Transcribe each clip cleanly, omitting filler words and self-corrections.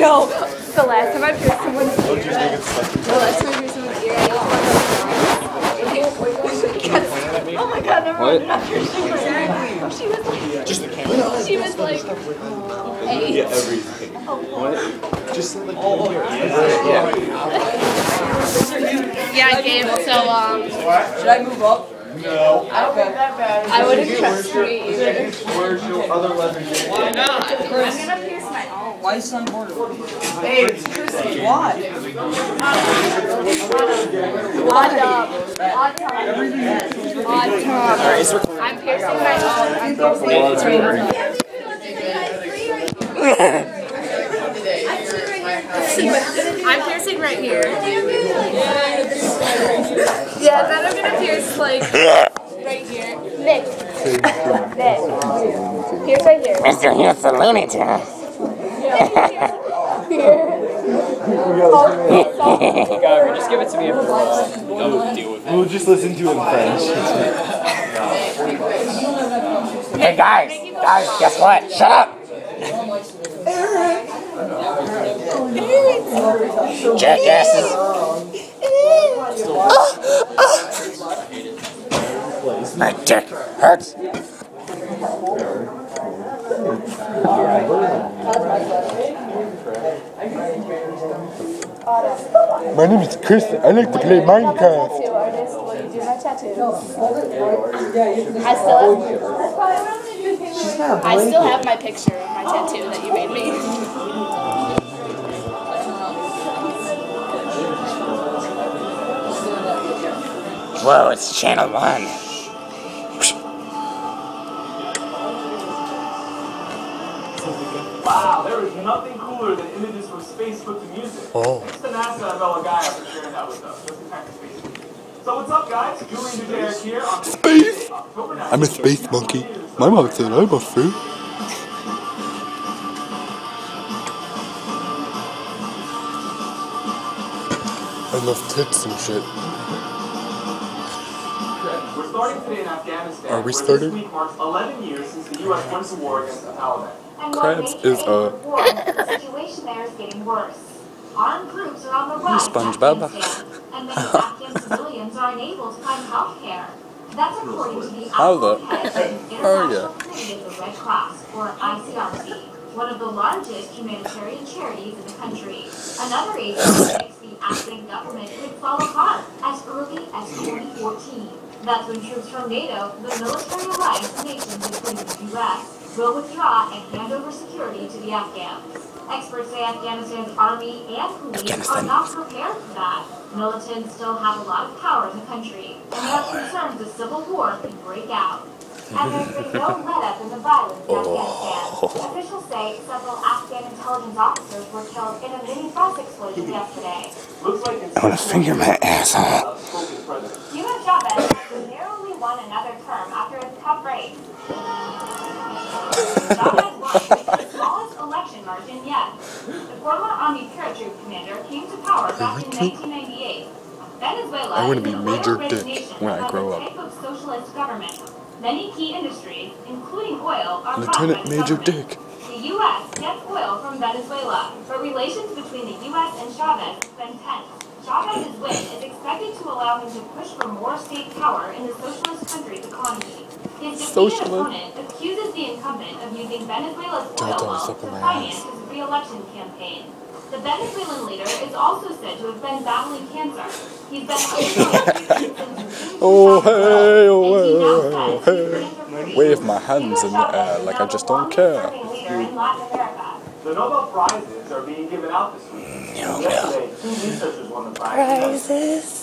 No, the last time I pierced someone's ear, oh my god, never mind. Not piercing her ear. She was like, just the camera? She was like, hey. Yeah, everything. What? Just like, yeah, Gabe, so, should I move up? No. I don't think that bad. I wouldn't trust me either. Where's your other leather jacket? Why not? I'm gonna pierce my own. Why is son border? Hey, it's Chrissy. Why? Odd time. I'm piercing my own. I'm piercing right here. Yeah, then I'm gonna pierce like right here. Nick. Pierce right here. Mr. Here's the Looney Tunes. Just give it to me. Don't deal with it. We'll just listen to it in French. Hey guys, guess what? Shut up! Jackasses. My dick hurts. My name is Chris. I like to play Minecraft. I still have my picture of my tattoo that you made me. Whoa, it's Channel 1. Wow, there is nothing cooler than images from space put to music. Oh. It's the NASA Bella guy after sharing that with us. Just in fact, space. So what's up, guys? Julie and Derek here on Space! October 9th. I'm a space monkey. My mom said I'm a fruit. I love tits and shit. We're starting today in Afghanistan. Are we starting? This week marks 11 years since the U.S. went to war against the Taliban. Krabs is The situation there is getting worse. Armed groups are on the run. SpongeBob. And many Afghan civilians are unable to find health care. That's according to the Hello. International Committee of the Red Cross, or ICRC, one of the largest humanitarian charities in the country. Another agency thinks the Afghan government could fall apart as early as 2014. That's when troops from NATO, the military alliance nations including the U.S., will withdraw and hand over security to the Afghans. Experts say Afghanistan's army and police are not prepared for that. Militants still have a lot of power in the country, and they have concerns a civil war can break out. And there's been no let-up in the violence in Afghanistan. Officials say several Afghan intelligence officers were killed in a mini bus explosion yesterday. Looks like I want to finger my asshole. Hugo Chavez has narrowly won another term after a tough race. Chavez won the smallest election margin yet. The former Army paratroop commander came to power back in 1998. Venezuela I want to be is a Major railroad Dick nation when I under grow a up. type of socialist government. Many key industries, including oil, are Lieutenant run by the Major government. Dick. The U.S. gets oil from Venezuela, but relations between the U.S. and Chavez have been tense. Chavez's win is expected to allow him to push for more state power in the socialist country's economy. His defeated opponent accuses the incumbent of using Venezuela's oil wealth to finance his re-election campaign. The Venezuelan leader is also said to have been battling cancer. He's been Oh hey, oh hey, oh hey. Wave my hands in the air like I just don't care. The Nobel Prizes are being given out this week. Yesterday, 2 researchers won the prize.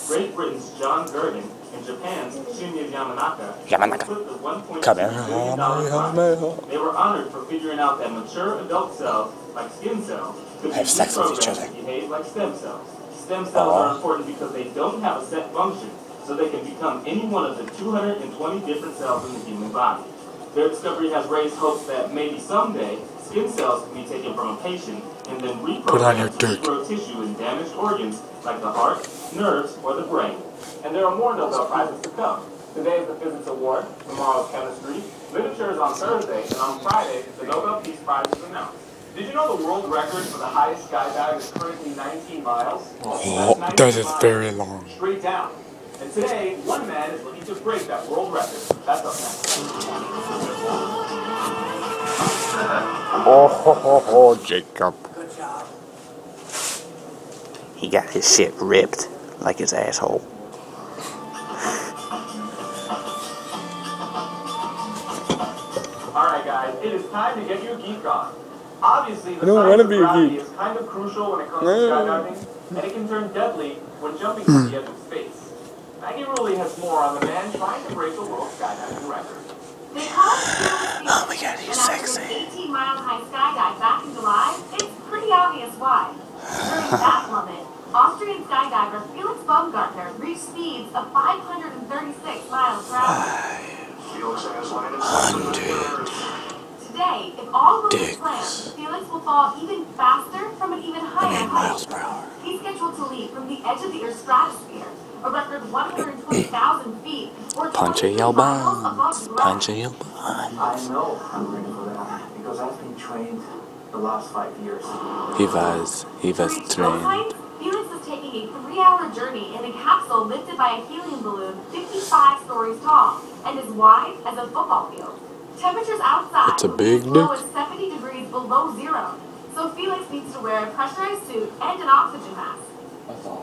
Great Britain's John Gergen and Japan's Shinya Yamanaka took the $1.2 billion prize. They were honored for figuring out that mature adult cells, like skin cells, could be reprogrammed to behave like stem cells. Stem cells are important because they don't have a set function, so they can become any one of the 220 different cells in the human body. Their discovery has raised hopes that maybe someday skin cells can be taken from a patient and then reprogrammed to regrow tissue in damaged organs like the heart, nerves, or the brain. And there are more Nobel Prizes to come. Today is the Physics Award, tomorrow is Chemistry, Literature is on Thursday, and on Friday, the Nobel Peace Prize is announced. Did you know the world record for the highest skydive is currently 19 miles? Oh, that is very long. Straight down. And today, one man is looking to break that world record. That's up next. Oh, Jacob. Good job. He got his shit ripped like his asshole. Alright guys, it is time to get your geek on. Obviously, the I don't science wanna of be a gravity geek. is kind of crucial when it comes to skydiving, and it can turn deadly when jumping to the edge of space. Maggie Rulli has more on the man trying to break the world skydiving record. They call it fearless Oh my god, he's and after sexy. an 18-mile-high skydive back in July, it's pretty obvious why. During that plummet, Austrian skydiver Felix Baumgartner reached speeds of 536 miles per hour. Today, if all goes as planned, Felix will fall even faster from an even higher height. He's scheduled to leap from the edge of the Earth's stratosphere, a record 120,000 feet, or 22 miles above the ground. I know I'm ready for that, because I've been trained the last 5 years. He was To reach those trained. heights, Felix is taking a 3-hour journey in a capsule lifted by a helium balloon 55 stories tall and as wide as a football field. Temperatures outside It's a will be big as low dick. as 70 degrees below zero, so Felix needs to wear a pressurized suit and an oxygen mask.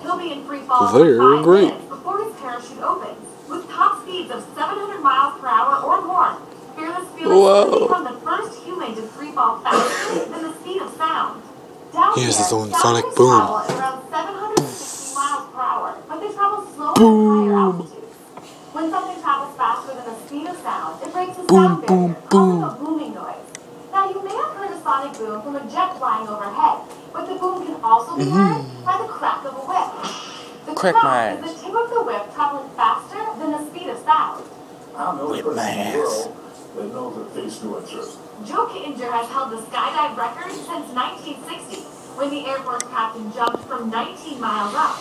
He'll be in free fall for They're 5 great. minutes before his parachute opens. With top speeds of 700 miles per hour or more, Fearless Felix will become the first human to free fall faster than the speed of sound. Down He has his here, own sonic divers boom. travel at around 760 miles per hour, but they travel slower at higher altitudes. When something travels faster than the speed of sound, it breaks the sound barrier, causing a booming noise. Now, you may have heard a sonic boom from a jet flying overhead, but the boom can also be heard by the crack of a whip. The Crack crack my is the tip of the whip traveling faster than the speed of sound. I'm the only Whip person my in the ass. world that knows that face going through. Joe Kittinger has held the skydive record since 1960, when the Air Force captain jumped from 19 miles up.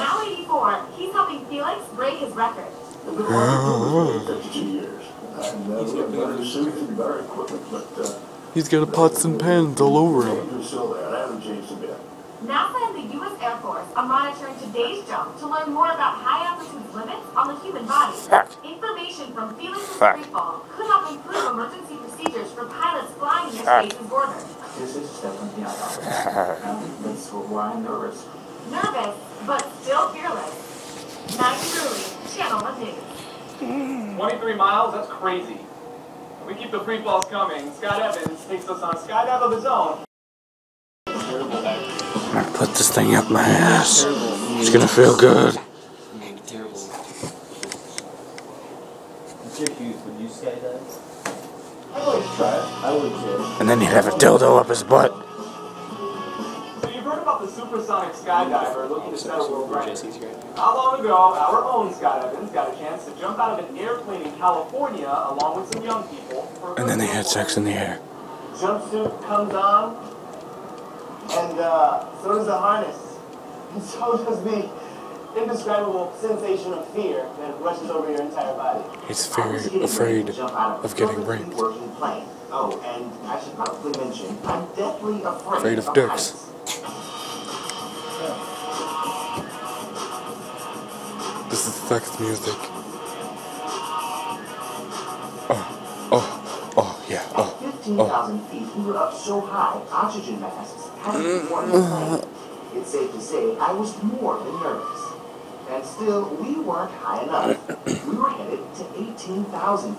Now 84, he's helping Felix break his record. I've been working for 52 years. And we have better suits and better equipment, but He's got pots and pans all over him. you're still there. I haven't changed a bit. NASA and the U.S. Air Force are monitoring today's jump to learn more about high-altitude limits on the human body. Information from Felix's freefall could help improve emergency procedures for pilots flying near space's border. This is definitely not awesome. That's why I'm nervous. Nervous, but still fearless. Maggie Rulli, Channel 1 News. 23 miles? That's crazy. We keep the free falls coming. Scott Evans takes us on a skydive of his own. I'm gonna put this thing up my ass. It's gonna feel good. Terrible. What's your shoes? Would you skydive? I'd like to try it. I would too. And then he'd have a dildo up his butt. So you've heard about the supersonic skydiver looking to set a world record. Not long ago, our own Scott Evans got a chance to jump out of an airplane in California along with some young people. For a And then they had sex in the air. Jumpsuit comes on, and so does the harness. And so does the indescribable sensation of fear that rushes over your entire body. He's very afraid of getting raped. Working plane. Oh, and I should probably mention, I'm deathly Afraid of dicks. This is sex music. Oh, yeah. At 15,000 feet, we were up so high, oxygen masks hadn't been formed in the plane. It's safe to say I was more than nervous. And still, we weren't high enough. We were headed to 18,000 feet.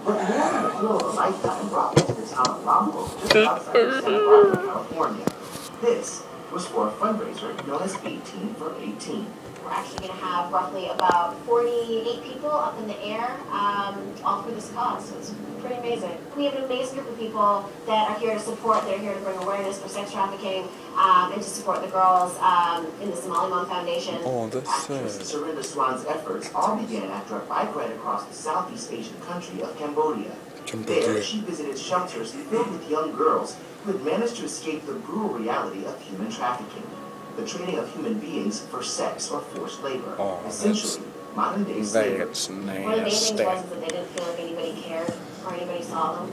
But more than the thrill of a lifetime brought me to the town of Lombo, just outside of Santa Barbara, California. This was for a fundraiser known as 18 for 18. We're actually going to have roughly about 48 people up in the air, all for this cause, so it's pretty amazing. We have an amazing group of people that are here to support, they're here to bring awareness for sex trafficking, and to support the girls in the Somali Mom Foundation. Oh, that's Actress sad. Surrender Swan's efforts all began after a bike ride across the Southeast Asian country of Cambodia. There, she visited shelters filled with young girls who had managed to escape the brutal reality of human trafficking. The trading of human beings for sex or forced labor. Oh, essentially, modern-day slavery. That's One of the main things was that they didn't feel like anybody cared or anybody saw them.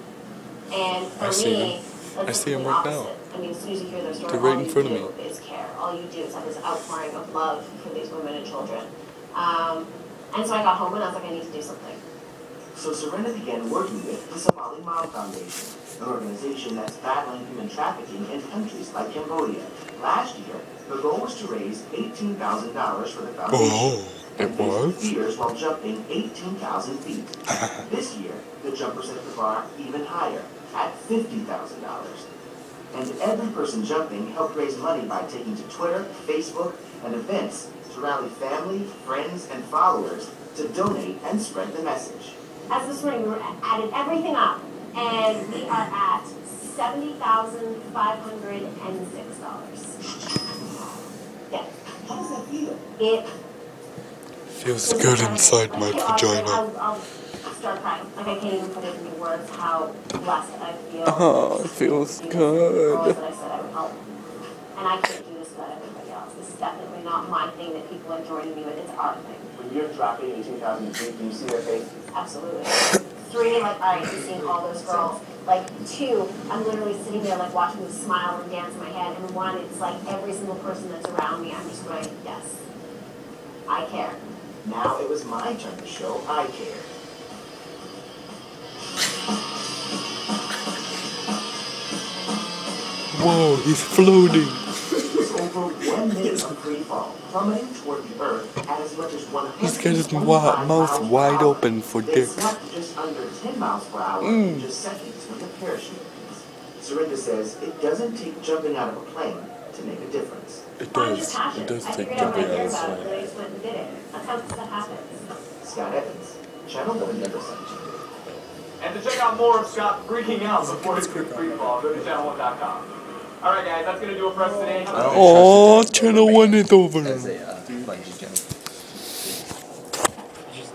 And for me, I see them right now. I mean, as soon as you hear their story, They're right in all front of you me. do is care. All you do is have this outpouring of love for these women and children. And so I got home and I was like, I need to do something. So Serena began working with the Somali Mom Foundation, an organization that's battling human trafficking in countries like Cambodia. Last year, the goal was to raise $18,000 for the foundation. Oh, it was? Fears while jumping 18,000 feet. This year, the jumper set the bar even higher, at $50,000. And every person jumping helped raise money by taking to Twitter, Facebook, and events to rally family, friends, and followers to donate and spread the message. As this morning, we added everything up, and we are at $70,506. Yeah. How does that feel? It feels good inside my vagina. I'll start crying. Like, I can't even put it into words how blessed I feel. Oh, it feels good. That I said I would help. And I can't do this without everybody else. This is definitely not my thing that people are joining me with. It's our thing. When you're dropping 18,000 feet, do you see their faces? Absolutely. 3, like, alright, you've seen all those girls. Like, 2, I'm literally sitting there, like, watching them smile and dance in my head. And 1, it's like every single person that's around me, I'm just going, yes, I care. Now it was my turn to show I care. Whoa, he's floating. Over 1 minute of free fall, plummeting toward the earth at as much as 100. He's got his mouth wide open for They dick. snapped just under 10 miles per hour in just seconds with a parachute. Serinda says it doesn't take jumping out of a plane to make a difference. It does. It does take jumping out of a plane. I just went and did it. That's how stuff happens. Scott Evans, Channel 1 News. And to check out more of Scott freaking out before his quick free fall, go to channel1.com. Alright guys, that's going to do it for us today. Oh, Channel 1 is over. Just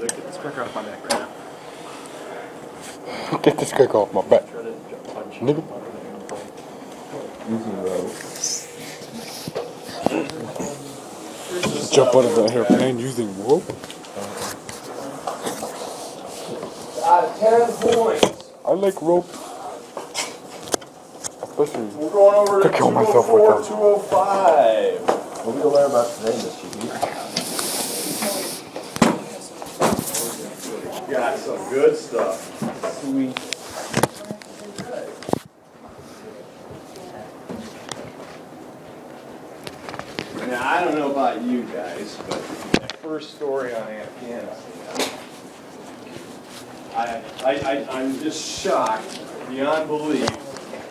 get this cracker off my back right now. Get this cracker off my back. Nigga. Jump out of the airplane using rope. Out of 10 points. I like rope. Especially We're going over to kill myself with 205. What we gonna learn about today, Miss Chicky? Got some good stuff. Sweet. Now, I don't know about you guys, but that first story on Afghanistan, I'm just shocked beyond belief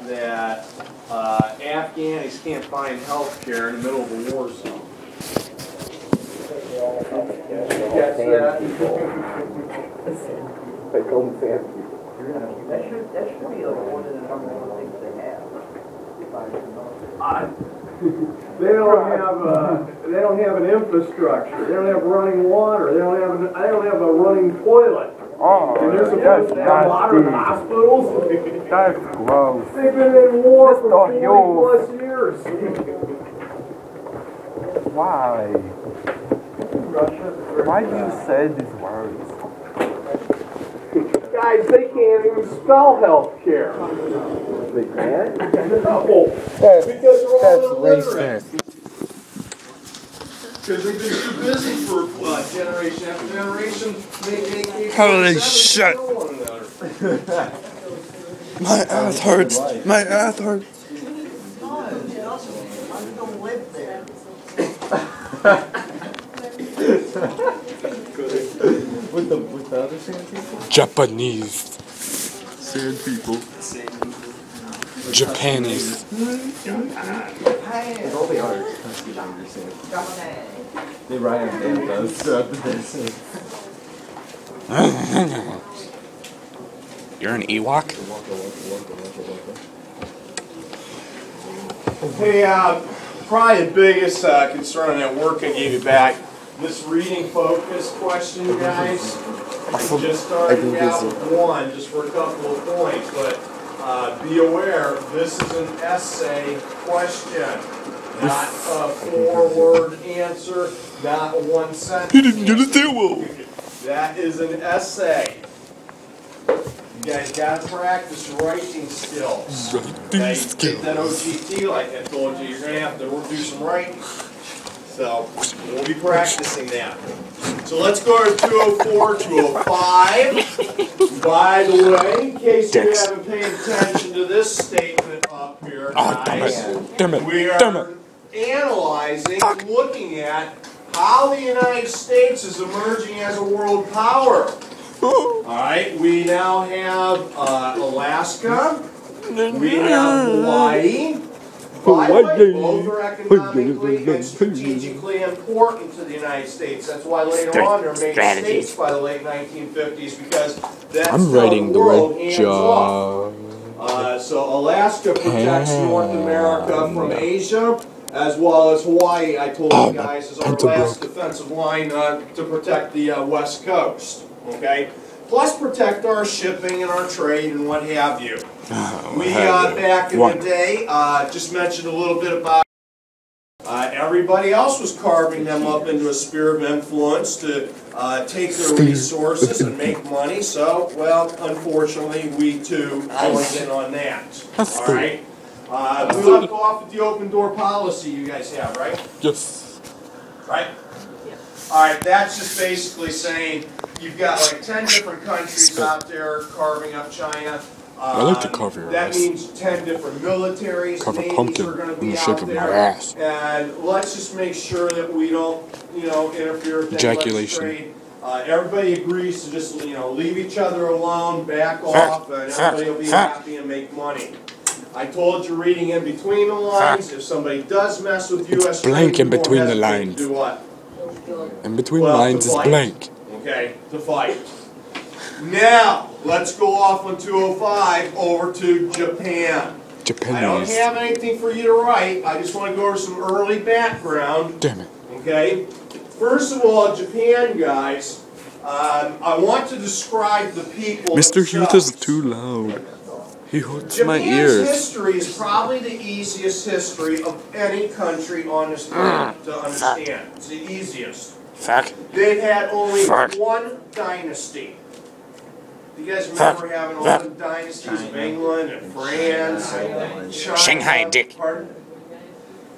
that Afghanis can't find health care in the middle of a war zone. Catch that? They call them sand people. That should be like one of the number 1 things they have. They don't have an infrastructure. They don't have running water. They don't have a running toilet. Oh, And they're supposed to have water in hospitals. That's gross. They've been in war for 40 plus years. Why? Why do you say these words? Guys, they can't even spell health care. They can't? No. Because they're all illiterate. Because they've been too busy for generation after generation. Holy shit! My ass hurts. My ass hurts. With the other sand people? Japanese sand people. Japanese. With all the others, they ride on bandos throughout the day. You're an Ewok? Hey, probably the biggest concern on that work I gave you back, this reading focus question, guys. Just starting out with one, just for a couple of points, but be aware, this is an essay question, not a 4-word answer, not a 1 sentence. He didn't get a zero. That is an essay. guys gotta practice writing skills. Okay, take that OGT like I told you, you're gonna have to do some writing. So, we'll be practicing that. So let's go to 204, 205. By the way, in case you haven't paid attention to this statement up here, guys, we are analyzing, looking at how the United States is emerging as a world power. Alright, we now have Alaska, we have Hawaii. By the way, both are economically and strategically important to the United States. That's why later on they're made states by the late 1950s, because that's I'm writing the red job. So Alaska protects North America from Asia, as well as Hawaii, I told you guys, is our last defensive line to protect the West Coast. Okay? Plus protect our shipping and our trade and what have you. We back in the day, just mentioned a little bit about everybody else was carving them up into a sphere of influence to take their resources and make money. So, well, unfortunately, we too joined in on that. All right. We left off with the open door policy you guys have, right? Yes. Right? All right, that's just basically saying you've got like 10 different countries out there carving up China. I like to carve your That ass. means 10 different militaries, Carve a navies pumpkin are going to in be the shape out of my there. ass. And let's just make sure that we don't, interfere with Ejaculation. Everybody agrees to just, leave each other alone, back off, and everybody will be happy and make money. I told you reading in between the lines, if somebody does mess with U.S. blank in trade, between the lines. do what? In between lines is blank. Okay, to fight. Now, let's go off on 205 over to Japan. I don't have anything for you to write. I just want to go over some early background. Damn it. Okay? First of all, Japan, guys, I want to describe the people Mr. Heath themselves. is too loud. He hurts Japan's my ears. history is probably the easiest history of any country on this planet to understand. It's the easiest. Fuck. They've had only one dynasty. Do you guys remember having all the dynasties of England and France and China? Shanghai dick. Pardon?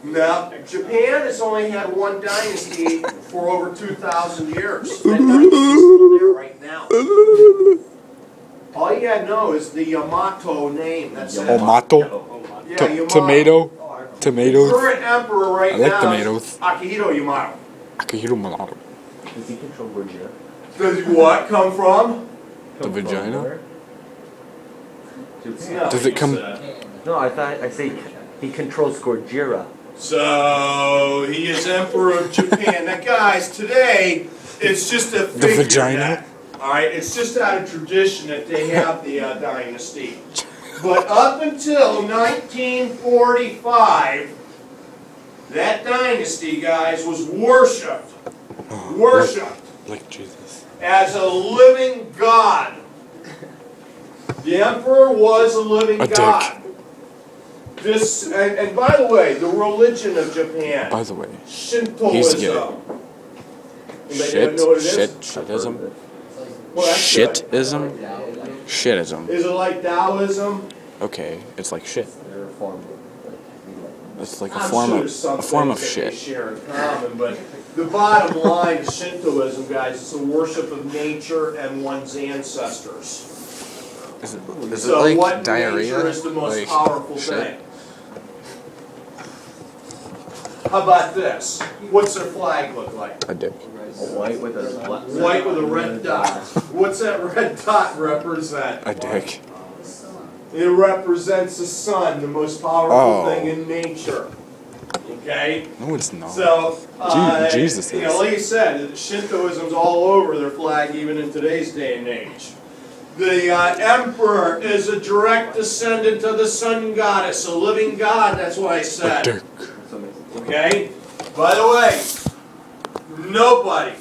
No, Japan has only had one dynasty for over 2,000 years. That dynasty is still there right now. All you gotta know is the Yamato name. That's it. Yamato? Yeah, Yamato. Tomato? Tomatoes? The current emperor right I like now tomatoes. is Akihito Yamato. Akihiro Yamato. Does he control Virginia? Does what come from? The vagina? No, Does it come... No, I say he controls Gorgira. So, he is emperor of Japan. Now guys, today, it's just a figure. The vagina? Alright, it's just out of tradition that they have the dynasty. But up until 1945, that dynasty, guys, was worshipped. Worshipped. Like Jesus. As a living god. The emperor was a living god. This, and by the way, the religion of Japan. By the way, Shintoism. Shitism? Shitism? Shitism. Is it like Taoism? Okay, it's like shit. It's like a I'm form sure of there's some things that shit. they share in common, but the bottom line is Shintoism, guys. It's a worship of nature and one's ancestors. Is it So like what diarrhea? nature is the most Like powerful shit? thing? How about this? What's their flag look like? A dick. White with a red dot. What's that red dot represent? A dick. It represents the sun, the most powerful thing in nature. Okay? No, it's not. So, Jesus is. like I said, Shintoism's all over their flag, even in today's day and age. The emperor is a direct descendant of the sun goddess, a living god, that's what I said. A dick. Okay? By the way, nobody,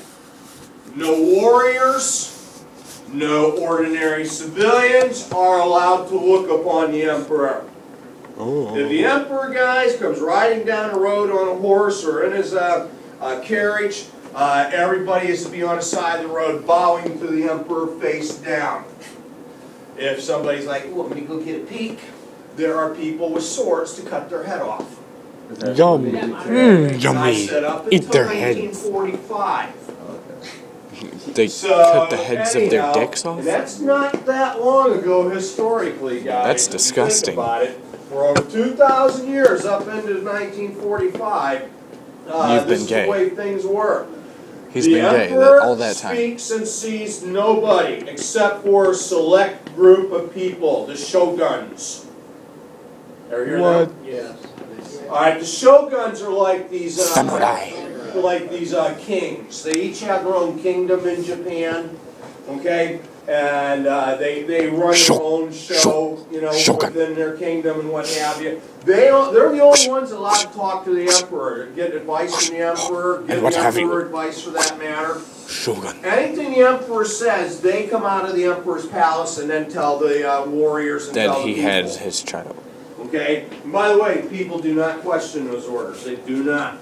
no warriors, no ordinary civilians are allowed to look upon the emperor. If the emperor, guys, comes riding down the road on a horse or in his carriage, everybody is to be on the side of the road bowing to the emperor face down. If somebody's like, "Well, let me go get a peek," there are people with swords to cut their head off. Yum. Yummy. Eat their heads. 1945. They cut the heads of their dicks off? That's not that long ago historically, guys. That's disgusting. Think about it. For over 2,000 years, up into 1945, You've this been is gay. the way things were. He's been gay all that time. The emperor speaks and sees nobody except for a select group of people, the shoguns. Ever hear What? that? Yes. All right, the shoguns are like these kings. They each have their own kingdom in Japan, okay? And they run their own show, you know, within their kingdom and what have you. They're the only ones allowed to talk to the emperor, get advice from the emperor, give the emperor advice for that matter. Shogun. Anything the emperor says, they come out of the emperor's palace and then tell the warriors and That tell the he people. had his child. Okay? And by the way, people do not question those orders. They do not.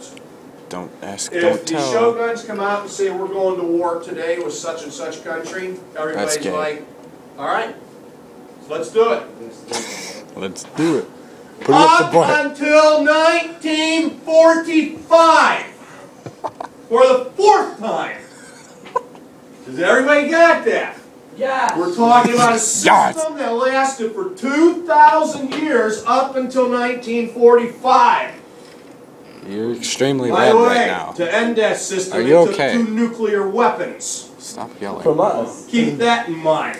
Don't ask, If don't the tell. shoguns come out and say we're going to war today with such and such country, everybody's gay. like, all right, let's do it. Let's do it. Put it up the butt. Up until 1945, for the fourth time. Does everybody got that? Yeah. We're talking about a system that lasted for 2,000 years up until 1945. You're extremely By red the way, right now. to end that system, Are they you took okay? 2 nuclear weapons. Stop yelling. From us. Keep that in mind.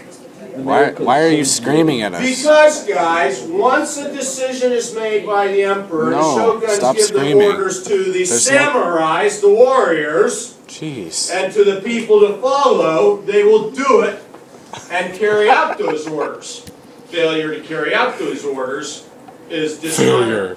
Why are you screaming at us? Because, guys, once a decision is made by the emperor, No, the shoguns stop give screaming. the orders to the There's samurais, the warriors, Jeez. and to the people to follow. They will do it and carry out those orders. Failure to carry out those orders is dishonor.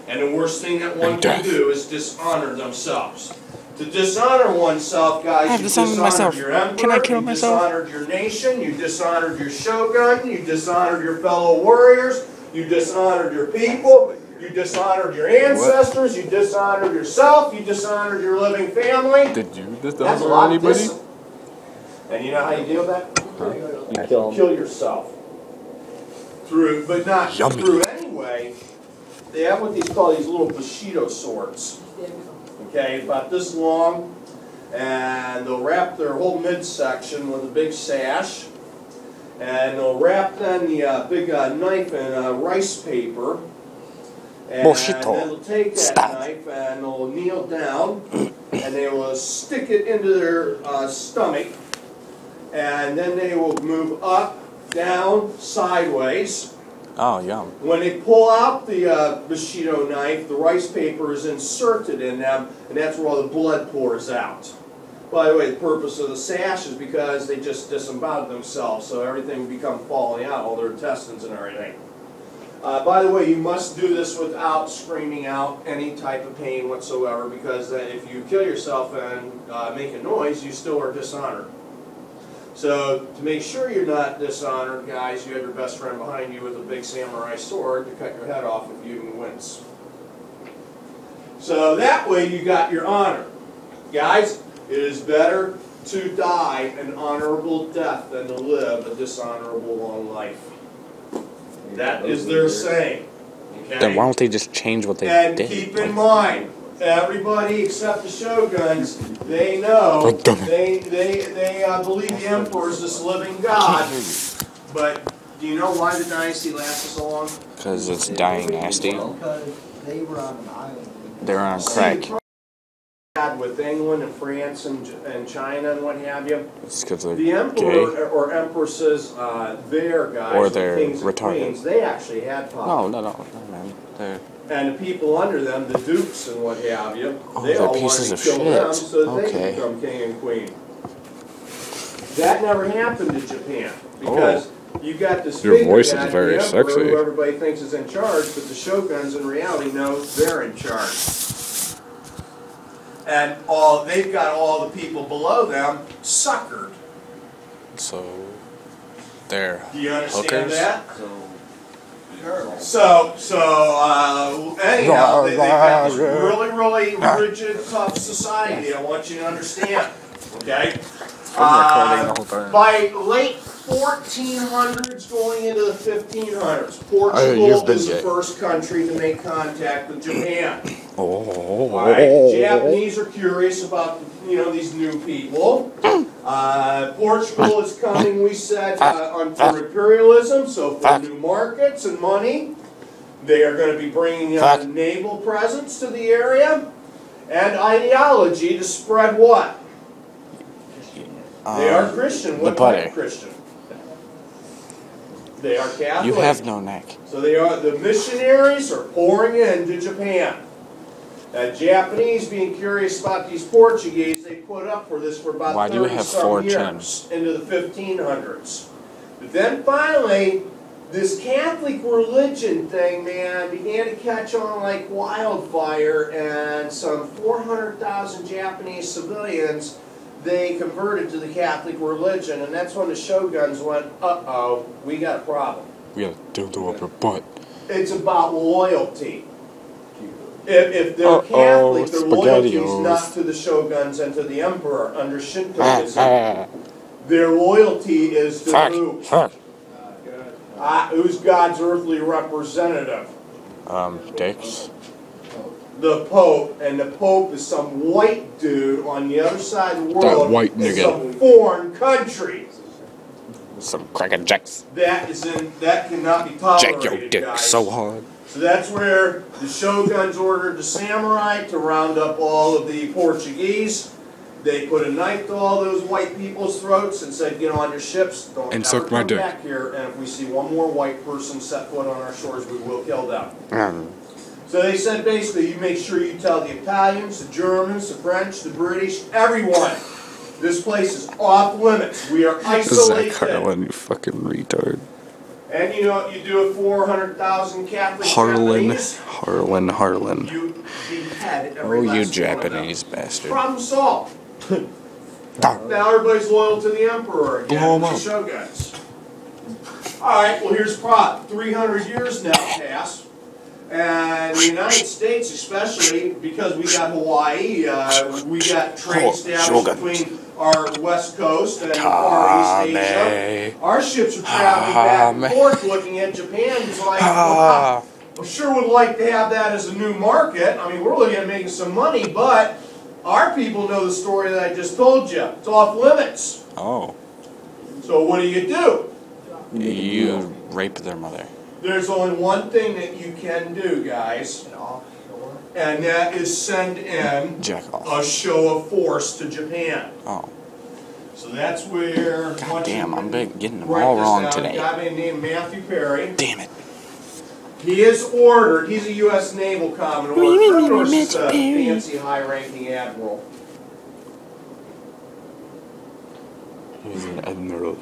And the worst thing that one can do is dishonor themselves. To dishonor oneself, guys, you dishonored your emperor, you dishonored your nation, you dishonored your shogun, you dishonored your fellow warriors, you dishonored your people, you dishonored your ancestors, you dishonored yourself, you dishonored your living family. Did you That's a dishonor lot of anybody? And you know how you deal with that? You kill yourself. Through, but not through anyway. They have what these call these little Bushido swords. Okay, about this long, and they'll wrap their whole midsection with a big sash, and they'll wrap then the big knife in rice paper, and then they'll take that knife and they'll kneel down, and they will stick it into their stomach, and then they will move up, down, sideways. Oh, yum. When they pull out the Bushido knife, the rice paper is inserted in them, and that's where all the blood pours out. By the way, the purpose of the sash is because they just disemboweled themselves, so everything would become falling out, all their intestines and everything. By the way, you must do this without screaming out any type of pain whatsoever, because if you kill yourself and make a noise, you still are dishonored. So, to make sure you're not dishonored, guys, you have your best friend behind you with a big samurai sword to cut your head off if you even wince. So, that way you got your honor. Guys, it is better to die an honorable death than to live a dishonorable long life. That is their saying. Okay? Then why don't they just change what they and did? Keep in mind, everybody except the shoguns, they know, they believe the emperor is this living god. But do you know why the dynasty lasted so long? Because it's dying nasty. Because they were on an island. They're on crack. With England and France and China and what have you. It's because they're the emperor gay. or empresses, their guys, Or they're kings and retarded. queens, they actually had power. No, man. They're... And the people under them, the dukes and what have you, Oh, they they're all pieces wanted of to kill shit. them so that they Okay. could become king and queen. That never happened to Japan because you got this Your figure voice is guy, very the emperor, sexy. who everybody thinks is in charge, but the shoguns in reality know they're in charge. And they've got all the people below them suckered. So, they're Do you understand hookers? that? So, anyhow, they've got this really rigid, tough society. I want you to understand. Okay. By late 1400s going into the 1500s. Portugal is the first country to make contact with Japan. All right, Japanese are curious about these new people. Portugal is coming, we said, for imperialism, so for new markets and money. They are going to be bringing a naval presence to the area and ideology to spread what? They are Christian. What type of Christian? They are Catholic. You have no neck. So the missionaries are pouring into Japan. Japanese, being curious about these Portuguese, they put up for this for about 30-some years into the 1500s. But then finally, this Catholic religion thing, man, began to catch on like wildfire, and some 400,000 Japanese civilians, they converted to the Catholic religion, and that's when the shoguns went, uh-oh, we got a problem. We got a dildo up our butt. It's about loyalty. If they're Catholic, their loyalty is not to the shoguns and to the emperor under Shintoism. Their loyalty is to who? Who's God's earthly representative? Dicks. The Pope, and the Pope is some white dude on the other side of the world. That white nigga. Some foreign country. Some cracking jacks. That cannot be tolerated. Jack your dick guys. so hard. So that's where the shoguns ordered the samurai to round up all of the Portuguese. They put a knife to all those white people's throats and said, "Get on your ships, don't ever come back here, and if we see one more white person set foot on our shores, we will kill them." So they said basically, you make sure you tell the Italians, the Germans, the French, the British, everyone, this place is off limits. We are isolated. Zach Harlan, you fucking retard. And you know what you do at 400,000 Catholic Japanese? Harlan. You behead every last you Japanese bastard. Problem solved. Now everybody's loyal to the emperor again, the shoguns. Alright, well here's the problem. 300 years now passed. And the United States, especially, because we got Hawaii, we got trade established between our west coast and Far East Asia. Our ships are traveling back and forth looking at Japan. It's like, well, I sure would like to have that as a new market. I mean, we're looking at making some money, but our people know the story that I just told you. It's off limits. Oh. So what do? You rape their mother. There's only one thing that you can do, guys, and that is send in a show of force to Japan. Oh. So that's where... God damn, I'm getting them all wrong today. A guy named Matthew Perry. Damn it. He is ordered, he's a U.S. Naval Commodore. He's a fancy high-ranking admiral. He's an admiral.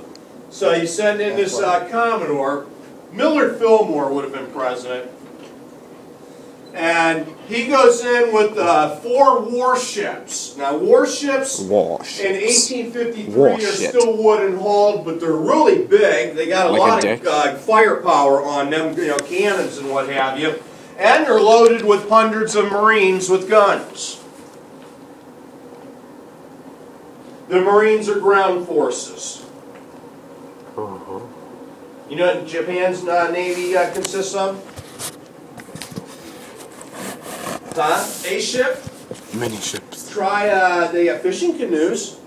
So you send in this Commodore. Millard Fillmore would have been president. And he goes in with 4 warships. Now, warships in 1853 are still wooden hulled, but they're really big. They got a lot of firepower on them, cannons and what have you. And they're loaded with hundreds of Marines with guns. The Marines are ground forces. You know what Japan's Navy consists of? A ship. Many ships. They got fishing canoes.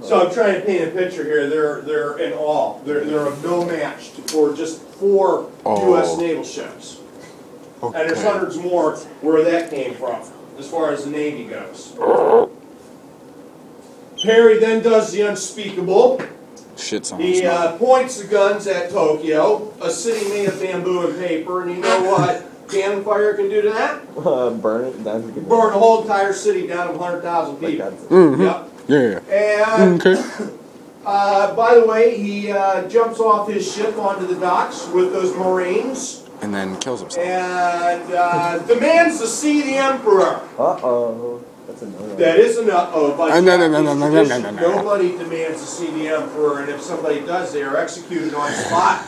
So I'm trying to paint a picture here. They're in all. They're a no match for just 4 U.S. naval ships. Okay. And there's hundreds more where that came from, as far as the Navy goes. Perry then does the unspeakable. He points the guns at Tokyo, a city made of bamboo and paper, and you know what cannon fire can do to that? Burn it down. Burn the whole entire city down to 100,000 people. Yep. Yeah. And by the way, he jumps off his ship onto the docks with those Marines. And then kills himself. And demands to see the Emperor. Uh-oh. That's a no. That is a no. By no. Nobody demands to see the Emperor, and if somebody does, they are executed on the spot.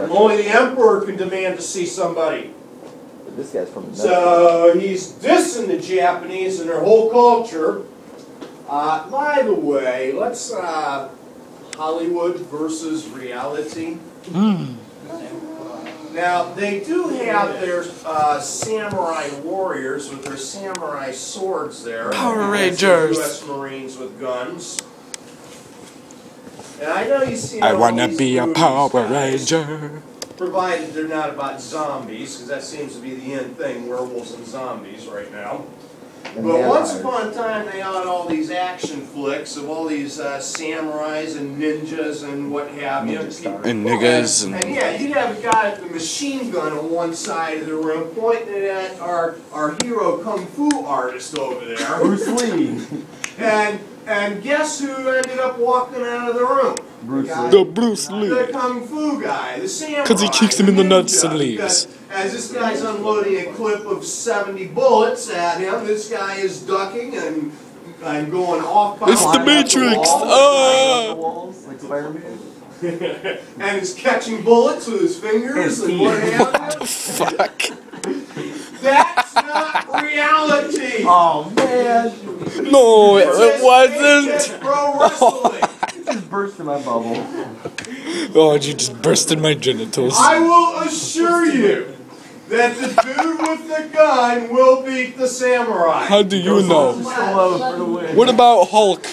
Only the Emperor can demand to see somebody. But this guy's from the So he's dissing the Japanese and their whole culture. By the way, let's Hollywood versus reality. Now, they do have their samurai warriors with their samurai swords there. Power Rangers. U.S. Marines with guns. And I know you see I all wanna these be a movies, Power guys, Ranger. provided they're not about zombies, because that seems to be the end thing, werewolves and zombies right now. But once upon a time, they had all these action flicks of all these samurais and ninjas and what have you. And niggas And yeah, you'd have a guy with a machine gun on one side of the room pointing it at our hero kung fu artist over there. Bruce Lee. And guess who ended up walking out of the room? The Bruce Lee. The kung fu guy, the samurai. Because he kicks him in the nuts and ninja. leaves. Because as this guy's unloading a clip of 70 bullets at him, this guy is ducking and going off. It's the Matrix! Like Spider-Man. And he's catching bullets with his fingers and what have you. Fuck. That's not reality! Oh, man. No, it wasn't. It's pro wrestling. You just burst in my bubble. Oh, you just bursted my genitals. I will assure you that the dude with the gun will beat the samurai. How do you know? What about Hulk?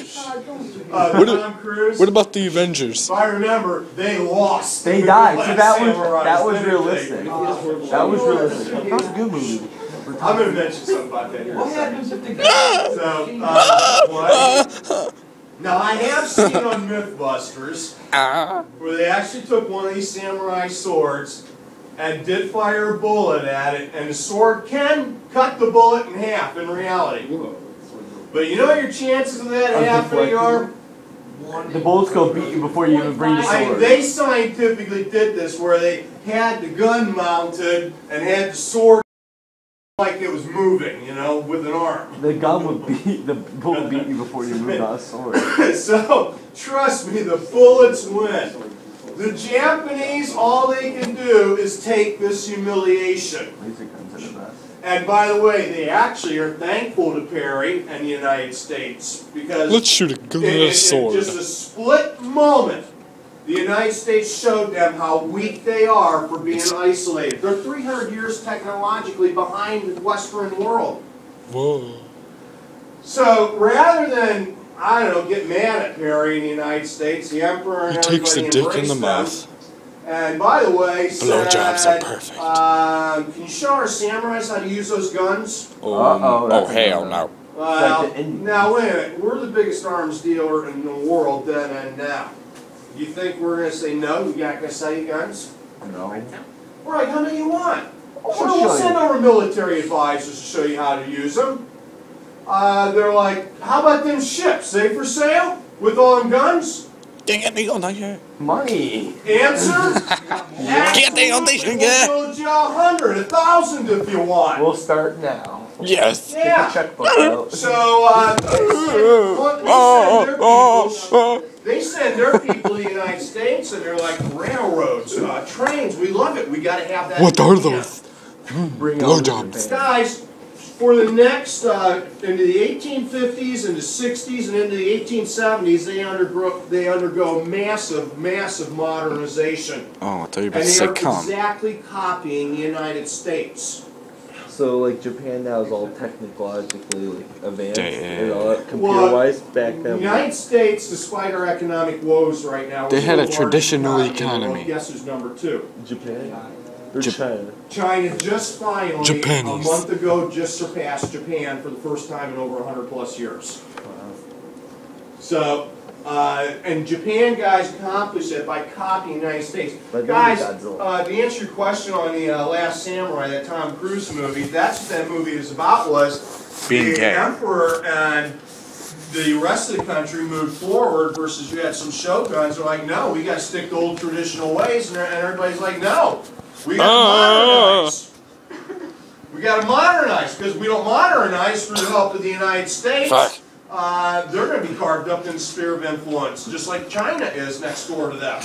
Tom Cruise. What about the Avengers? If I remember, they lost. They died. So that was realistic. That was realistic. That was a good movie. I'm going to mention something about that here. What happens if the guy... So, what? Now, I have seen on Mythbusters where they actually took one of these samurai swords and did fire a bullet at it, and the sword can cut the bullet in half in reality. But you know what your chances of that happening are? The bullets go beat you before you even bring the sword. I mean, they scientifically did this where they had the gun mounted and had the sword like it was moving, you know, with an arm. The gun would beat, the bullet beat you before you moved on a sword. So, trust me, the bullets win. The Japanese, all they can do is take this humiliation. Laser guns are the best. And by the way, they actually are thankful to Perry and the United States because Let's shoot a gun in with a sword. just a split moment, the United States showed them how weak they are for being isolated. They're 300 years technologically behind the Western world. Whoa. So rather than, I don't know, get mad at Perry in the United States, the Emperor and He takes the everybody dick in the embraced them. mouth. And by the way, Blowjobs are perfect. Can you show our samurais how to use those guns? Oh, hell no. Well, now wait a minute. We're the biggest arms dealer in the world then and now. You think we're going to say no? You're not going to sell you guns? No. All right, how many you want? I'll Sure, we'll send over military advisors to show you how to use them. They're like, how about them ships? They for sale? With all them guns? Money. Answer? We'll build you 100, 1,000 if you want. We'll start now. Yes. Yeah. Checkbook out. So, they send their people to the United States, and they're like railroads, trains. We love it. We got to have that. What are those? Blowjobs. Guys, for the next, into the 1850s, into the 60s, and into the 1870s, they undergo massive modernization. Oh, I thought you were And they are sitcom. exactly copying the United States. So, like, Japan now is all technologically like, advanced and all that Well, computer-wise back the then. United States, despite our economic woes right now, They we're had the a traditional largest economy in the world. economy. Guess who's number 2? Japan? Or China? China just finally, Japanese. a month ago, just surpassed Japan for the first time in over 100 plus years. So, and Japan, guys, accomplished it by copying the United States. But Guys, Godzilla. to answer your question on the Last Samurai, that Tom Cruise movie, that's what that movie is about, was Being the gay. emperor and the rest of the country moved forward versus you had some shoguns who are like, no, we got to stick to old traditional ways, and everybody's like, no, we got to modernize. We got to modernize, because we don't modernize through the help of the United States. Fuck. They're going to be carved up in the sphere of influence, just like China is next door to them.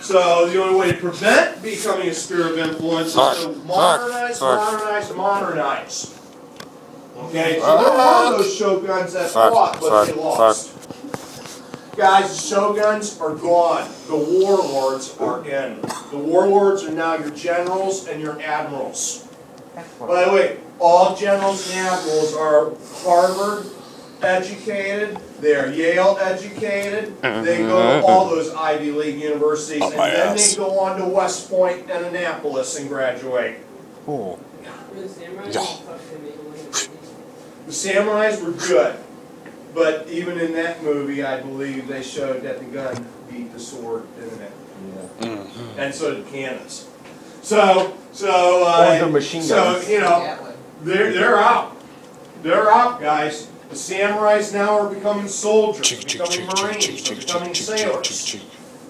So the only way to prevent becoming a sphere of influence is to modernize. Okay, so there were those shoguns that fought, but they lost. Guys, the shoguns are gone. The warlords are in. The warlords are now your generals and your admirals. By the way, all generals and admirals are Harvard educated, they're Yale educated, they go to all those Ivy League universities, and then they go on to West Point and Annapolis and graduate. Oh. The samurais were good, but even in that movie, I believe they showed that the gun beat the sword, didn't it? Yeah. And so did cannons. So you know, they're out. They're out, guys. The samurais now are becoming soldiers, becoming marines, becoming sailors.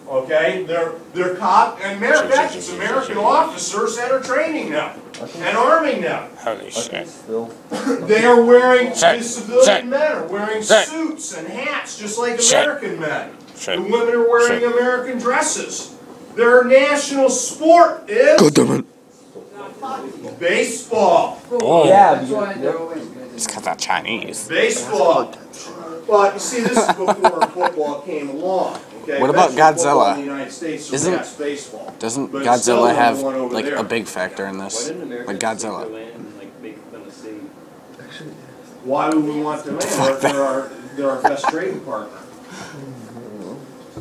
Okay, they're cop, and matter of fact, it's American officers that are training them and arming them. Holy shit. They are wearing, the civilian men are wearing suits and hats just like American men. The women are wearing American dresses. Their national sport is baseball. Oh. Yeah, It's because they're Chinese. Baseball. But you see, this is before football came along. Okay? What about Godzilla? In the United States Doesn't Godzilla have like a big factor in this? Like Godzilla. Why would we want them in? They're our best trading partner.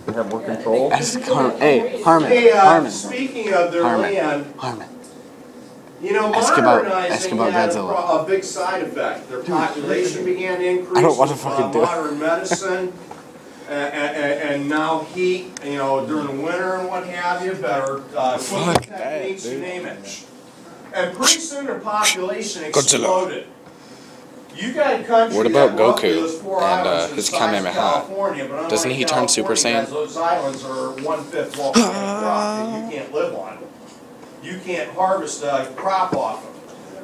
They have more control. Hey, Harmon. Speaking of their land, you know, modernizing had a big side effect. Their population began to increase. I don't want to fucking do it. Modern medicine and now heat, you know, during the winter and what have you, better cooking techniques, you name it. And pretty soon their population exploded. You got a country. What about Goku and his Kamehameha? Doesn't he turn Super Saiyan? Those islands are 1/5 volcanic rock that you can't live on. You can't harvest a crop off them.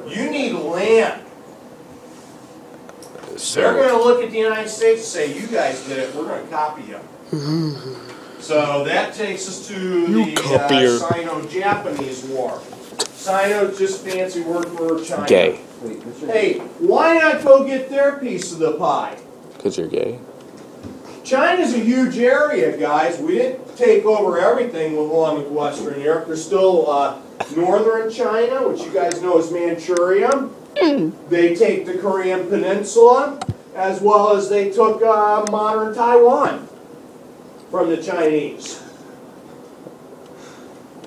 You need land. They're going to look at the United States and say, you guys did it, we're going to copy you. So that takes us to the Sino-Japanese War. Sino is just a fancy word for China. Gay. Hey, why not go get their piece of the pie? Because you're gay. China's a huge area, guys. We didn't take over everything along with Western Europe. There's still northern China, which you guys know is Manchuria. They take the Korean Peninsula, as well as they took modern Taiwan from the Chinese.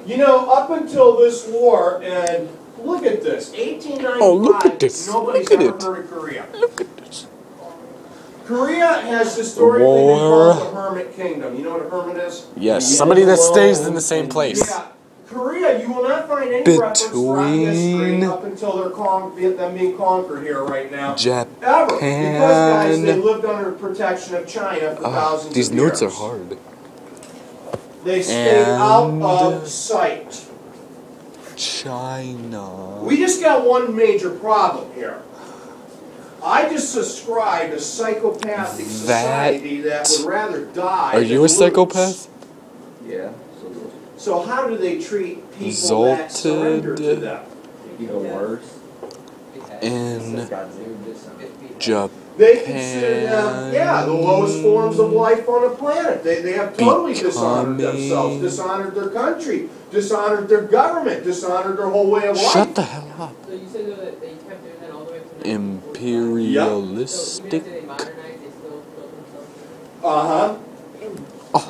You know, up until this war, and look at this, 1895, look at this. Nobody's ever heard of Korea. Look at this. Korea has historically been called the Hermit Kingdom. You know what a hermit is? Yes, somebody that stays in the same place. Yeah. Korea, you will not find any reference throughout history up until them being conquered here right now. Japan. Ever. Because, guys, they lived under the protection of China for thousands of years. These notes are hard. They stayed out of sight. China. We just got one major problem here. I just subscribe to psychopathic society that would rather die. Are you a psychopath? Yeah. So how do they treat people that surrender to them? Even worse. In Japan. They consider them, yeah, the lowest forms of life on the planet. They have totally dishonored themselves, dishonored their country, dishonored their government, dishonored their whole way of life. Shut the hell up. So you said that they kept doing that all the way from Imperialistic. So even after they modernized, they still built themselves.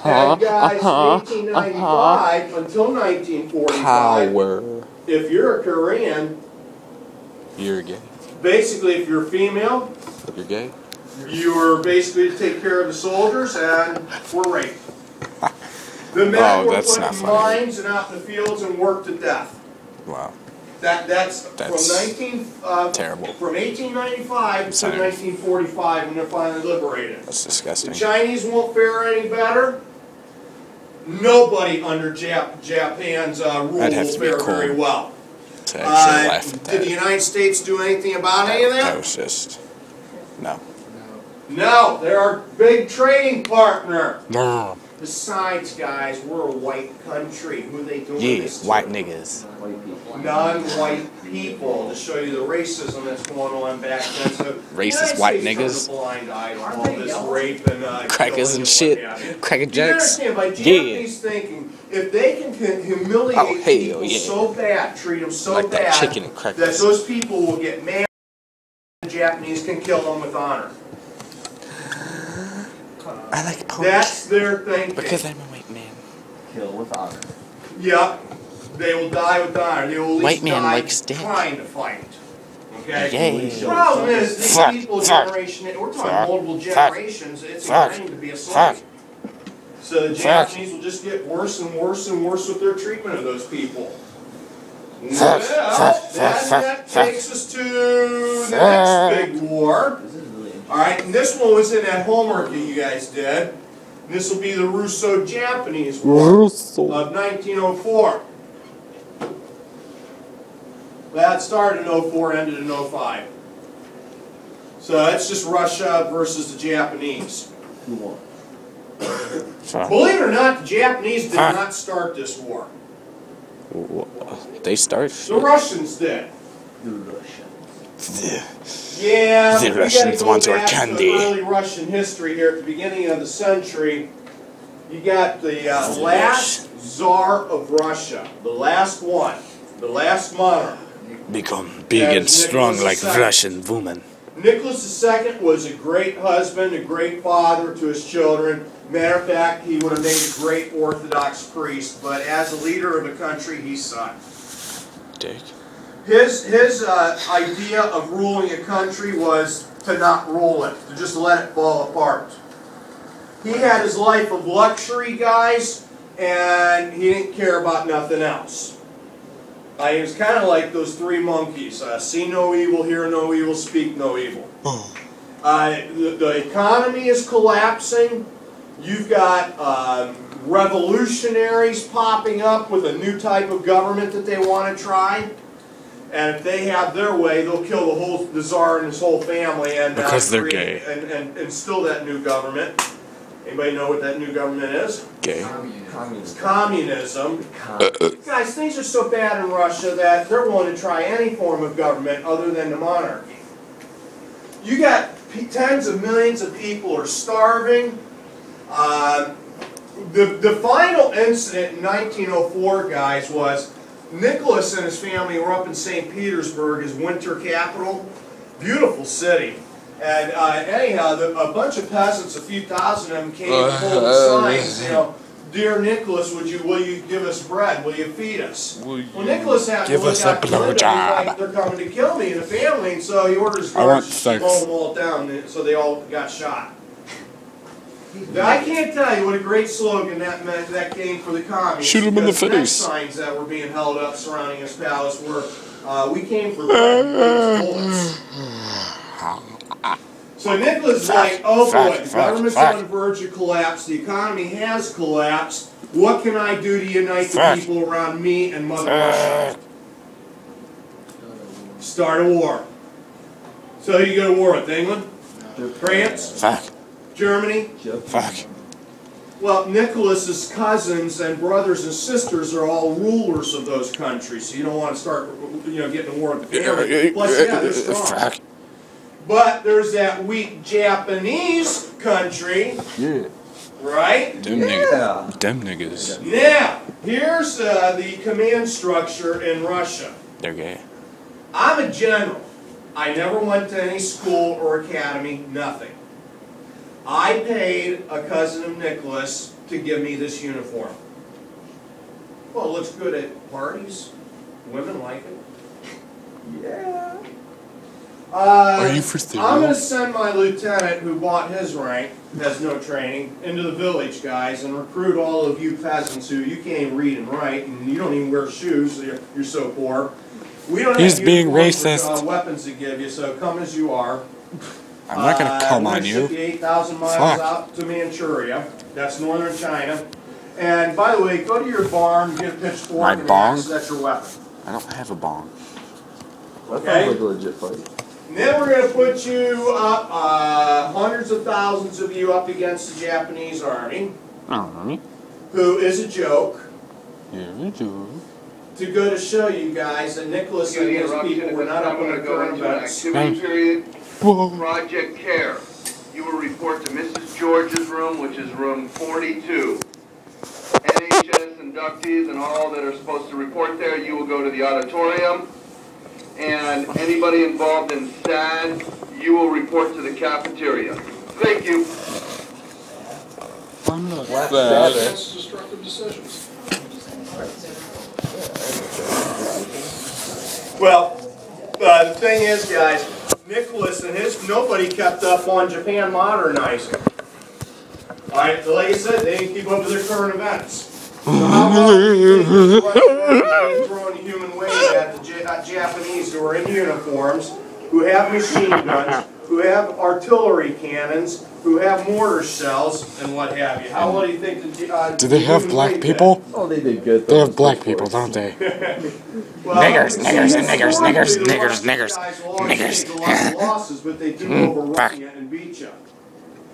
And guys, 1895 until 1945, Power. if you're a Korean, You're gay. basically if you're female, You're gay. you were basically to take care of the soldiers and were raped. The men were put in mines and out in the fields and worked to death. Wow. That's from terrible. From 1895 to 1945 when they're finally liberated. That's disgusting. The Chinese won't fare any better. Nobody under Japan's rule will fare very well. To actually laugh at did the United States do anything about any of that? That was just no. No, they're our big trading partner. No. Besides, guys, we're a white country. Who are they doing Yeah, this to? white niggas. Non-white people, to show you the racism that's going on back then. So Racist white niggas. Blind eye to all this rape and Crackers and shit. Cracker You jacks. understand, by Yeah. Japanese thinking, if they can humiliate Oh, hell people yeah. so bad, treat them so Like that bad, chicken and that crackers. those people will get mad, the Japanese can kill them with honor. I like punch. That's their thinking. Because I'm a white man. Kill with honor. Yep. They will die with honor. They will at least White man die likes dick. trying to fight. Okay? Yay. The problem is, these Fuck, people, fuck, generation, we're talking fuck, multiple fuck, generations, it's fuck, going to be a fuck, slave. So the fuck. Japanese will just get worse and worse and worse with their treatment of those people. Fuck, Well, fuck, that fuck, takes us to the next big war. Alright, and this one was in that homework that you guys did. And this will be the Russo-Japanese War of 1904. That started in 04, ended in 05. So that's just Russia versus the Japanese. Who won? Believe it or not, the Japanese did not start this war. They start The Russians did. The Russians. Yeah, The we Russians gotta want go our back candy. to early Russian history here at the beginning of the century. You got the last Tsar of Russia, the last one, the last monarch. become big and strong like Russian woman. Nicholas II was a great husband, a great father to his children. Matter of fact, he would have made a great Orthodox priest, but as a leader of a country, he sucked. Dick. His idea of ruling a country was to not rule it, to just let it fall apart. He had his life of luxury, guys, and he didn't care about nothing else. He was kind of like those three monkeys. See no evil, hear no evil, speak no evil. The economy is collapsing. You've got revolutionaries popping up with a new type of government that they want to try. And if they have their way, they'll kill the Tsar and his whole family and Because they're gay. and instill that new government. Anybody know what that new government is? Gay. It's communism. Guys, things are so bad in Russia that they're willing to try any form of government other than the monarchy. You got tens of millions of people are starving. The final incident in 1904, guys, was Nicholas and his family were up in St. Petersburg, his winter capital. Beautiful city. And anyhow, a bunch of peasants, a few thousand of them, came holding signs, you know, "Dear Nicholas, will you give us bread? Will you feed us?" Well, Nicholas had to give look us a out the window, blowjob? like, they're coming to kill me and the family, and so he orders I want guards to sex. blow them all down, so they all got shot. I can't tell you what a great slogan that meant. That came for the communists. Shoot 'em in the because next face. signs that were being held up surrounding his palace were, "We came for bread and gave us bullets." So Nicholas is like, "Oh boy, the government's on the verge of collapse. The economy has collapsed. What can I do to unite the people around me and Mother Russia?" Start a war. So you go to war with England, France, Germany. Well, Nicholas's cousins and brothers and sisters are all rulers of those countries, so you don't want to start, getting a war with the family. Plus, yeah, they're strong. But there's that weak Japanese country, right? Them niggas. Them niggas. Now, here's the command structure in Russia. They're gay. I'm a general. I never went to any school or academy, nothing. I paid a cousin of Nicholas to give me this uniform. Well, it looks good at parties. Women like it. Yeah. Are you for real? I'm going to send my lieutenant, who bought his rank, has no training, into the village, guys, and recruit all of you peasants who you can't even read and write, and you don't even wear shoes, so you're so poor. We don't He's have being uniforms racist. with, weapons to give you, so come as you are. I'm not gonna come on you. 8,000 miles out to Manchuria. That's northern China. And by the way, go to your barn, get a pitchfork, My and bong? axe. That's your weapon. I don't have a bong. That Okay. sounds like a legit fight. And then we're going to put you up, hundreds of thousands of you up against the Japanese army. who is a joke, You're a joke. to go to show you guys that Nicholas and his people were not up on the current events. Activity period. Project Care. You will report to Mrs. George's room, which is room 42. NHS inductees and all that are supposed to report there, you will go to the auditorium. And anybody involved in SAD, you will report to the cafeteria. Thank you. I'm not That's destructive decisions. Well, the thing is, guys, Nicholas and nobody kept up on Japan modernizing. Alright, like I said, they didn't keep up with their current events. So how about throwing a human weight at the Japanese who are in uniforms, who have machine guns, who have artillery cannons, who have mortar shells, and what have you? How well do you think Do they have black people? Oh, they did good. They have black people, don't they? Well, niggers, niggers, and niggers, niggers, niggers, niggers, niggers. A lot of losses, but they do overrun you and beat you.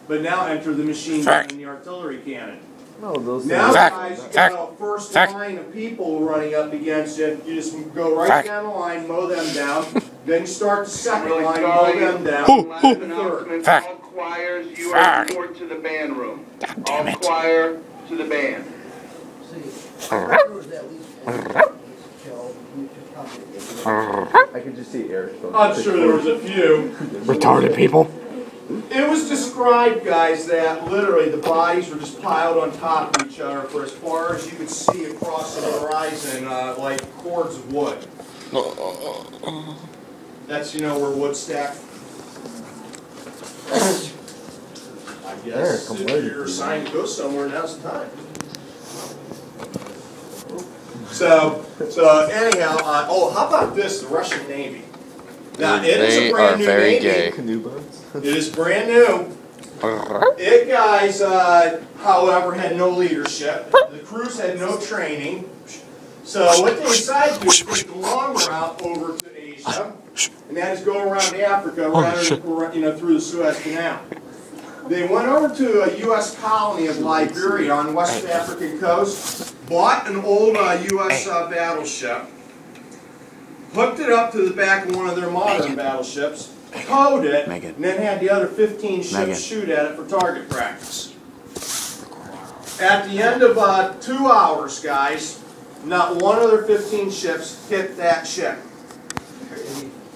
But now enter the machine gun and the artillery cannon. No, those now, things. guys, you got a first line of people running up against you. You just go right down the line, mow them down. Then you start the second line, mow them down. Last announcement, all choirs, you are report to the band room. All choir to the band. I can just see Eric. I'm sure there was a few. Retarded people. It was described, guys, that literally the bodies were just piled on top of each other for as far as you could see across the horizon, like cords of wood. That's, you know, where wood stacked. I guess if you're assigned to go somewhere, now's the time. So anyhow, oh, how about this, the Russian Navy? Now, it is a brand new Navy. Gay. It is brand new. It, guys, however, had no leadership. The crews had no training. So what they decided to do is take the long route over to Asia, and that is go around Africa, through the Suez Canal. They went over to a U.S. colony of Liberia on the West African coast, bought an old U.S. battleship, hooked it up to the back of one of their modern battleships, towed it, and then had the other 15 ships shoot at it for target practice. At the end of 2 hours, guys, not one of their 15 ships hit that ship.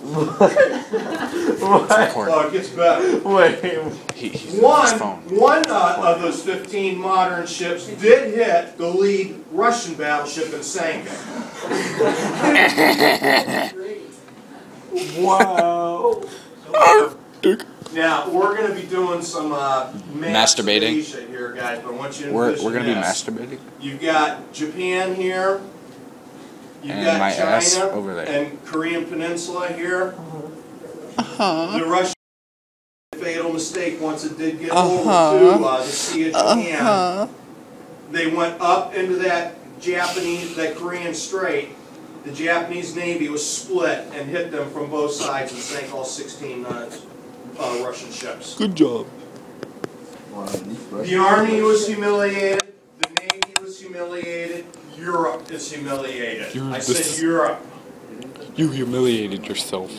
What? Oh, it gets better. Wait. One of those 15 modern ships did hit the lead Russian battleship and sank it. Wow. Now, we're going to be doing some masturbating here, guys, but I want you to We're going to be masturbating? You've got Japan here. You've And got my ass China over there. and Korean Peninsula here. The Russians made a fatal mistake once it did get over to the Sea of Japan. They went up into that Korean Strait. The Japanese Navy was split and hit them from both sides and sank all 16 Russian ships. Good job. The Army was humiliated. The Navy was humiliated. Europe is humiliated. I said Europe. You humiliated yourself.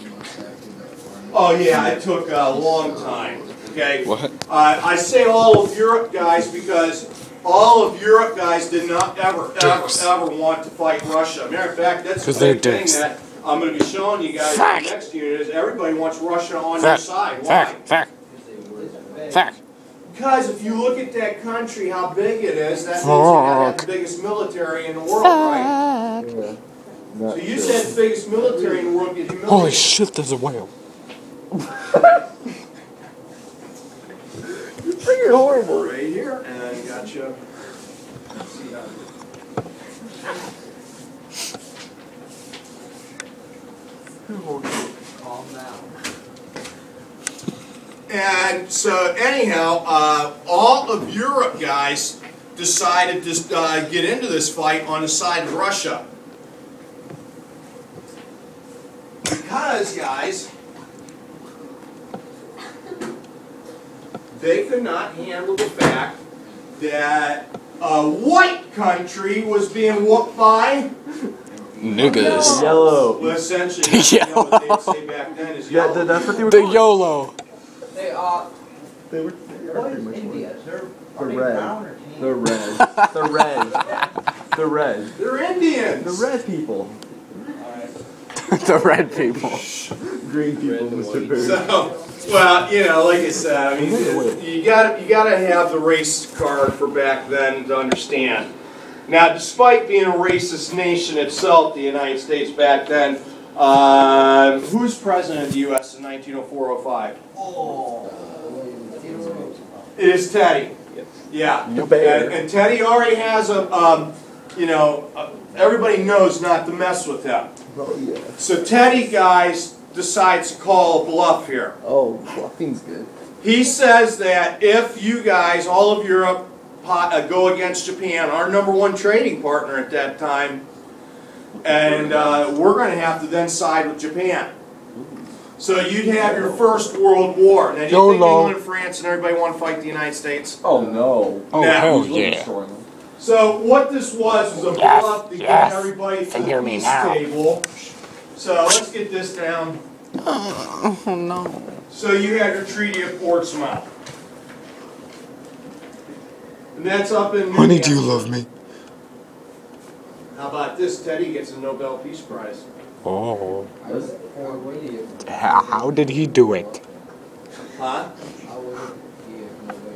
Oh yeah, it took a long time. Okay. What? I say all of Europe, guys, because all of Europe guys did not ever want to fight Russia. Matter of fact, that's the big thing that I'm going to be showing you guys in the next unit is everybody wants Russia on their side. Why? Because if you look at that country, how big it is, that means they have the biggest military in the world, right? Yeah. So you said the biggest military in the world get humiliated. Holy shit, there's a whale. You're freaking horrible. Right here, and I got you. Calm down. And so, anyhow, all of Europe guys decided to get into this fight on the side of Russia. Because, guys, they could not handle the fact that a white country was being whooped by niggas. Yellow. Well, essentially, you know, what they'd say back then is Yeah, yellow. that's what they were The called. YOLO. They are. They were pretty much India. the red. The red. The red. The red. They're Indians. The red people. The red people. Green people, Mr. Boo. So, well, you know, like I said, I mean, you gotta have the race card for back then to understand. Now, despite being a racist nation itself, the United States back then, who's president of the U.S. in 1904-05? It is Teddy. Yeah. And Teddy already has everybody knows not to mess with him. Oh, yeah. So Teddy, guys, decides to call a bluff here. Oh, bluffing's good. He says that if you guys, all of Europe, go against Japan, our #1 trading partner at that time, and we're going to have to then side with Japan. So you'd have your first world war. Now, do you think England, France, and everybody want to fight the United States? Oh, no. Oh, hell yeah. So what this was a bluff to get everybody to the peace table. So let's get this down. Oh, no. So you have your Treaty of Portsmouth. And that's up in New Honey, do you love me? How about this? Teddy gets a Nobel Peace Prize. Oh. How did he do it? Huh?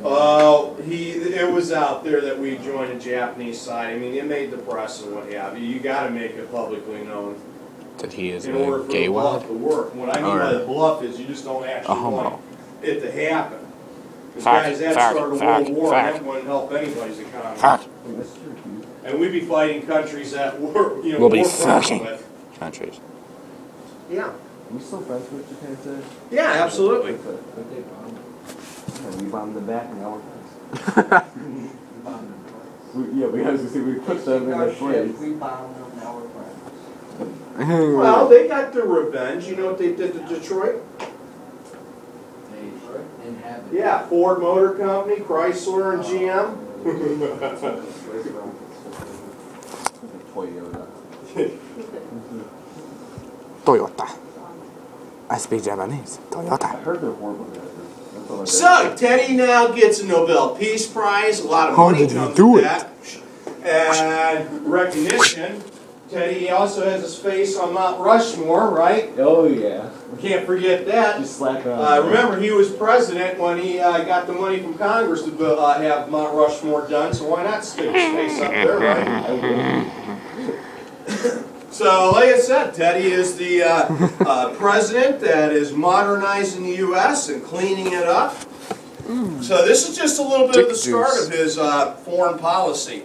Oh, it was out there that we joined the Japanese side. I mean, it made the press and what have you. You got to make it publicly known. That he is in order for the bluff to work. What I mean by the bluff is you just don't actually want it to happen. Because guys, that started a world war and that wouldn't help anybody's economy. And we'd be fighting countries that were, we'll be fucking countries. Yeah. Are we still friends with Japan today? Yeah, absolutely. We bombed them back and now we're friends. we put them in their place. We bombed them, now we're friends. Well, they got their revenge. You know what they did to Detroit? Yeah, Ford Motor Company, Chrysler, and GM. Toyota. I speak Japanese. Toyota. I heard they're horrible. So, Teddy now gets a Nobel Peace Prize. A lot of money comes with that. And recognition. Teddy also has his face on Mount Rushmore, right? Oh, yeah. Can't forget that. Just slap on. Remember, he was president when he got the money from Congress to have Mount Rushmore done, so why not stick his face up there, right? So, like I said, Teddy is the president that is modernizing the U.S. and cleaning it up. So this is just a little bit of the start of his foreign policy.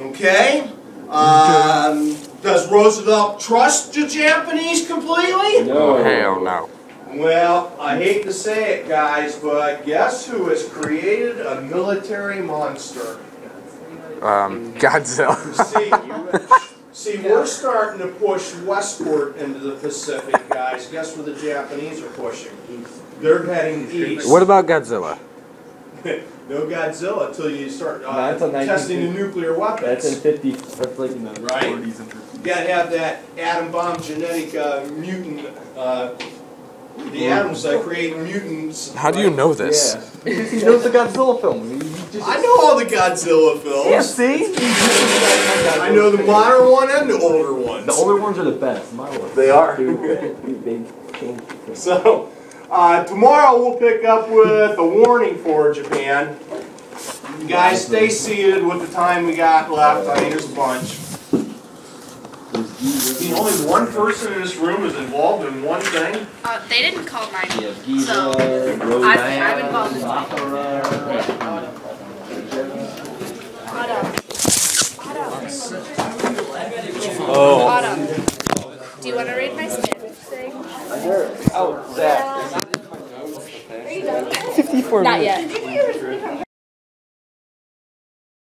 Okay. Does Roosevelt trust the Japanese completely? No. Hell no. Well, I hate to say it, guys, but guess who has created a military monster? Godzilla. See, we're starting to push westward into the Pacific, guys. Guess where the Japanese are pushing? They're heading east. What about Godzilla? No Godzilla until you start testing the nuclear weapons. That's in 50. That's like in the 40s and 50s. You gotta have that atom bomb genetic mutant. The atoms that create mutants. How do you know this? Yeah. Because he knows the Godzilla film. I know all the Godzilla films. Yeah, see? I know the modern one and the older ones. The older ones are the best. My ones. They are. So, tomorrow we'll pick up with a warning for Japan. You guys, stay seated with the time we got left. I mean, there's a bunch. Only one person in this room is involved in one thing. They didn't call mine. Yeah, So, I've involved in mine. Autumn. Do you want to read my Spanish thing? Oh, Zach. 54 Not yet.